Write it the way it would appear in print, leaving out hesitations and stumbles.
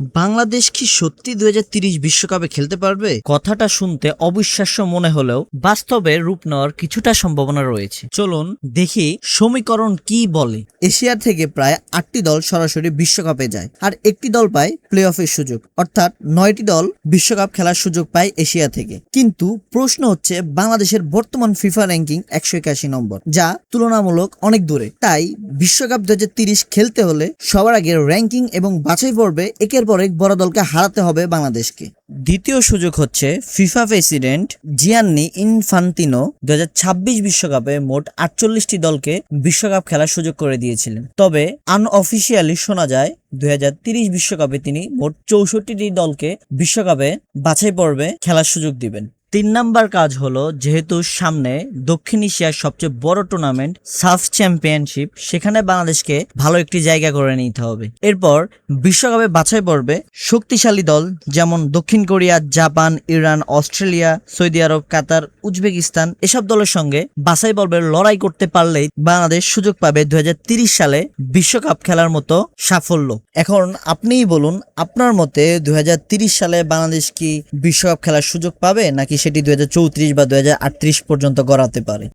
বাংলাদেশ কি সত্যি 2030 বিশ্বকাপে খেলতে পারবে? কথাটা শুনতে অবিশ্বাস্য মনে হলেও বাস্তবে রূপ নেওয়ার কিছুটা সম্ভাবনা রয়েছে। চলুন দেখি সমীকরণ কি বলে। এশিয়া থেকে প্রায় 8টি দল সরাসরি বিশ্বকাপে যায়, আর একটি দল পায় প্লে অফের সুযোগ, অর্থাৎ 9টি দল বিশ্বকাপ খেলার সুযোগ পায় এশিয়া থেকে। কিন্তু প্রশ্ন হচ্ছে, বাংলাদেশের বর্তমান ফিফা র্যাঙ্কিং 181 নম্বর, যা তুলনামূলক অনেক দূরে। তাই বিশ্বকাপ 2030 খেলতে হলে সবার আগে র্যাঙ্কিং এবং বাছাই পর্বে একের পর এক বড় দলকে হারাতে হবে বাংলাদেশকে। দ্বিতীয় সুযোগ হচ্ছে ফিফা প্রেসিডেন্ট জিয়ান্নি ইনফান্তিনো 2026 বিশ্বকাপে মোট 48টি দলকে বিশ্বকাপ খেলার সুযোগ করে দিয়েছিলেন। তবে আনঅফিসিয়ালি শোনা যায় 2030 বিশ্বকাপে তিনি মোট 64টি দলকে বিশ্বকাপে বাছাই পর্বে খেলার সুযোগ দিবেন। 3 নাম্বার কাজ হলো, যেহেতু সামনে দক্ষিণ এশিয়ার সবচেয়ে বড় টুর্নামেন্ট সাফ চ্যাম্পিয়নশিপ, সেখানে বাংলাদেশকে ভালো একটি জায়গা করে নিতে হবে। এরপর বিশ্বকাপে বাছাই পর্বে শক্তিশালী দল যেমন দক্ষিণ Korea, Japan, Iran, Australia, Saudi Arab, Qatar, Uzbekistan এসব দলের সঙ্গে বাছাই পর্বের লড়াই করতে পারলেই বাংলাদেশ সুযোগ পাবে 2030 সালে বিশ্বকাপ খেলার মতো সাফল্য। এখন আপনিই বলুন, আপনার মতে 2030 সালে বাংলাদেশ কি বিশ্বকাপ খেলার সুযোগ পাবে, নাকি সেটি 2034 বা 2038 পর্যন্ত গড়াতে পারে?